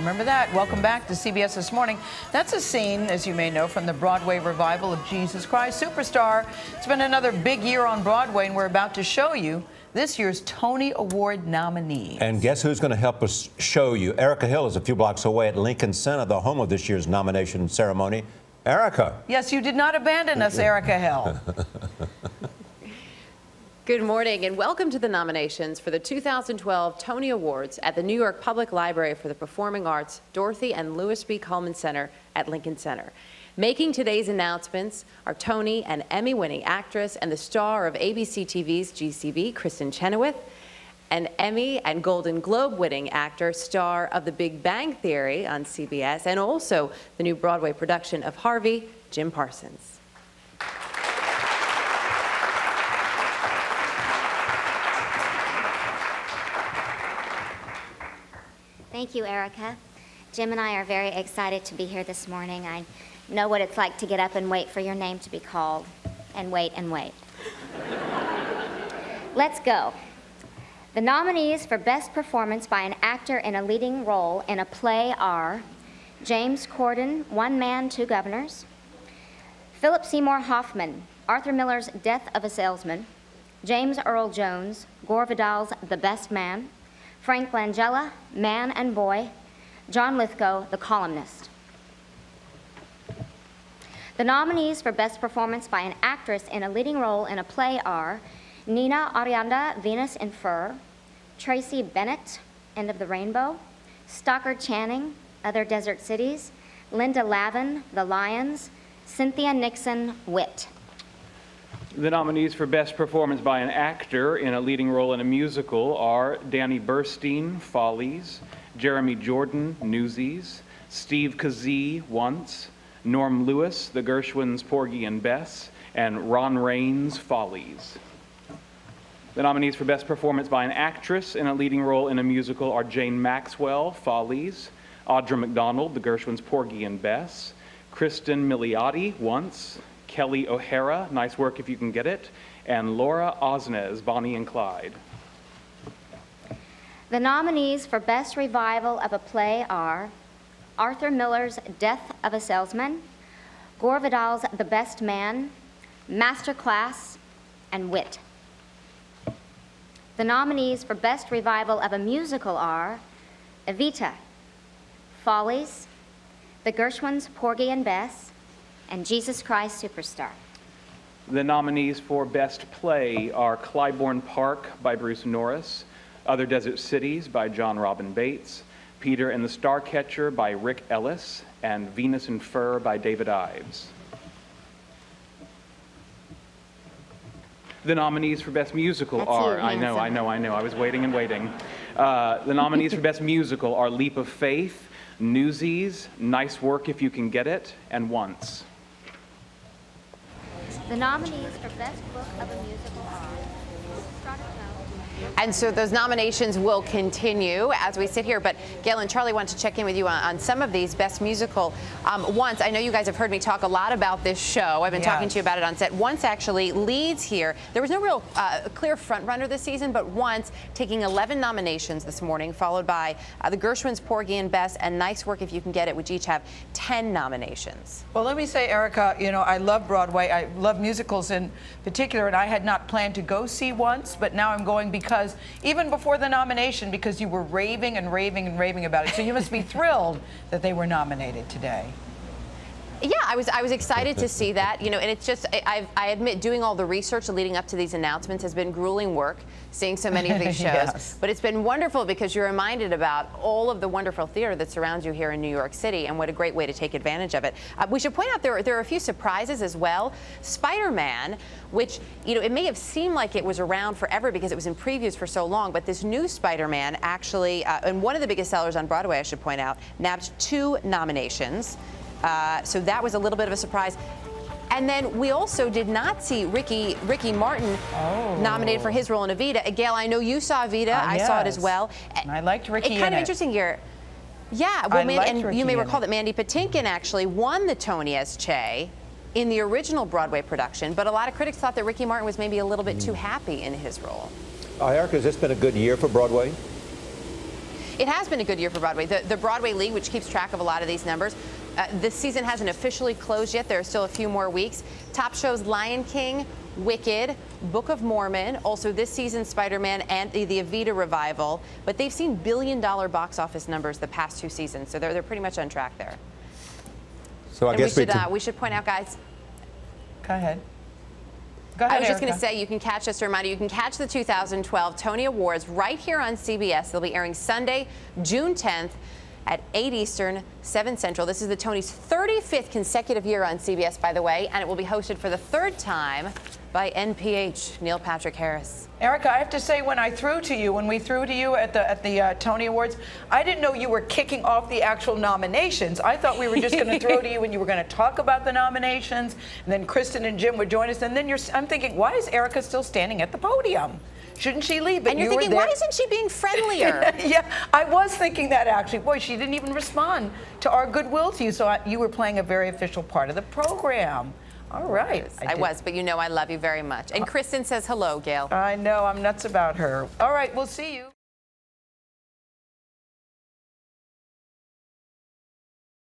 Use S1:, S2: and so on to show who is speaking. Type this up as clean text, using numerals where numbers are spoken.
S1: Remember that? Welcome back to CBS This Morning. That's a scene, as you may know, from the Broadway revival of Jesus Christ Superstar. It's been another big year on Broadway, and we're about to show you this year's Tony Award nominees.
S2: And guess who's going to help us show you? Erica Hill is a few blocks away at Lincoln Center, the home of this year's nomination ceremony. Erica.
S1: Yes, you did not abandon us, Erica Hill.
S3: Good morning and welcome to the nominations for the 2012 Tony Awards at the New York Public Library for the Performing Arts Dorothy and Louis B. Cullman Center at Lincoln Center. Making today's announcements are Tony and Emmy-winning actress and the star of ABC TV's GCB, Kristen Chenoweth, and Emmy and Golden Globe-winning actor, star of The Big Bang Theory on CBS, and also the new Broadway production of Harvey, Jim Parsons.
S4: Thank you, Erica. Jim and I are very excited to be here this morning. I know what it's like to get up and wait for your name to be called, and wait and wait. Let's go. The nominees for Best Performance by an Actor in a Leading Role in a Play are James Corden, One Man, Two Governors; Philip Seymour Hoffman, Arthur Miller's Death of a Salesman; James Earl Jones, Gore Vidal's The Best Man; Frank Langella, Man and Boy; John Lithgow, The Columnist. The nominees for Best Performance by an Actress in a Leading Role in a Play are Nina Arianda, Venus in Fur; Tracy Bennett, End of the Rainbow; Stockard Channing, Other Desert Cities; Linda Lavin, The Lions; Cynthia Nixon, Wit.
S5: The nominees for Best Performance by an Actor in a Leading Role in a Musical are Danny Burstein, Follies; Jeremy Jordan, Newsies; Steve Kazee, Once; Norm Lewis, The Gershwins, Porgy and Bess; and Ron Raines, Follies. The nominees for Best Performance by an Actress in a Leading Role in a Musical are Jane Maxwell, Follies; Audra McDonald, The Gershwins, Porgy and Bess; Kristen Milioti, Once; Kelly O'Hara, Nice Work If You Can Get It; and Laura Osnes, Bonnie and Clyde.
S4: The nominees for Best Revival of a Play are Arthur Miller's Death of a Salesman, Gore Vidal's The Best Man, Masterclass, and Wit. The nominees for Best Revival of a Musical are Evita, Follies, The Gershwins, Porgy and Bess, and Jesus Christ Superstar.
S5: The nominees for Best Play are Clybourne Park by Bruce Norris, Other Desert Cities by John Robin Bates, Peter and the Starcatcher by Rick Ellis, and Venus in Fur by David Ives. The nominees for Best Musical are, I know, I was waiting and waiting. The nominees for Best Musical are Leap of Faith, Newsies, Nice Work If You Can Get It, and Once.
S4: The nominees for Best Book of a Musical are
S3: And so those nominations will continue as we sit here. But Gail and Charlie want to check in with you on some of these Best Musical. Once, I know you guys have heard me talk a lot about this show. I've been talking to you about it on set. Once actually leads here. There was no real clear front runner this season, but Once taking 11 nominations this morning, followed by the Gershwins, Porgy and Bess, and Nice Work If You Can Get It, which each have 10 nominations.
S1: Well, let me say, Erica, you know, I love Broadway. I love musicals in particular, and I had not planned to go see Once, but now I'm going because even before the nomination, because you were raving and raving and raving about it. So you must be thrilled that they were nominated today.
S3: Yeah, I was excited to see that, you know, and it's just, I admit, doing all the research leading up to these announcements has been grueling work, seeing so many of these shows.
S1: Yes.
S3: But it's been wonderful because you're reminded about all of the wonderful theater that surrounds you here in New York City, and what a great way to take advantage of it. We should point out there are a few surprises as well. Spider-Man, which, you know, it may have seemed like it was around forever because it was in previews for so long, but this new Spider-Man actually, and one of the biggest sellers on Broadway, I should point out, nabbed 2 nominations. So that was a little bit of a surprise. And then we also did not see Ricky Martin nominated for his role in Evita. Gail, I know you saw Evita. I saw it as well.
S1: And I liked Ricky in it.
S3: It's kind of interesting here. Yeah, well, and you may recall that Mandy Patinkin actually won the Tony as Che in the original Broadway production, but a lot of critics thought that Ricky Martin was maybe a little bit too happy in his role.
S2: Erica, has this been a good year for Broadway?
S3: It has been a good year for Broadway. The Broadway League, which keeps track of a lot of these numbers, this season hasn't officially closed yet. There are still a few more weeks. Top shows: Lion King, Wicked, Book of Mormon, also this season Spider-Man and the Evita revival. But they've seen billion-dollar box office numbers the past 2 seasons, so they're pretty much on track there.
S2: So I guess
S3: we should point out, guys.
S1: Go ahead. Go ahead,
S3: I was just going
S1: Erica.
S3: to say, you can catch us, a reminder, you can catch the 2012 Tony Awards right here on CBS. They'll be airing Sunday, June 10th at 8 Eastern, 7 Central. This is the Tony's 35th consecutive year on CBS, by the way, and it will be hosted for the 3rd time by NPH, Neil Patrick Harris.
S1: Erica, I have to say, when we threw to you at the Tony Awards, I didn't know you were kicking off the actual nominations. I thought we were just going to throw to you and you were going to talk about the nominations, and then Kristen and Jim would join us, and then I'm thinking, why is Erica still standing at the podium? Shouldn't she leave? But
S3: and you're thinking, why isn't she being friendlier?
S1: Yeah, I was thinking that, actually. Boy, she didn't even respond to our goodwill to you, so you were playing a very official part of the program. All right.
S3: I was, but you know I love you very much. And Kristen says hello, Gail.
S1: I know, I'm nuts about her. All right, we'll see you.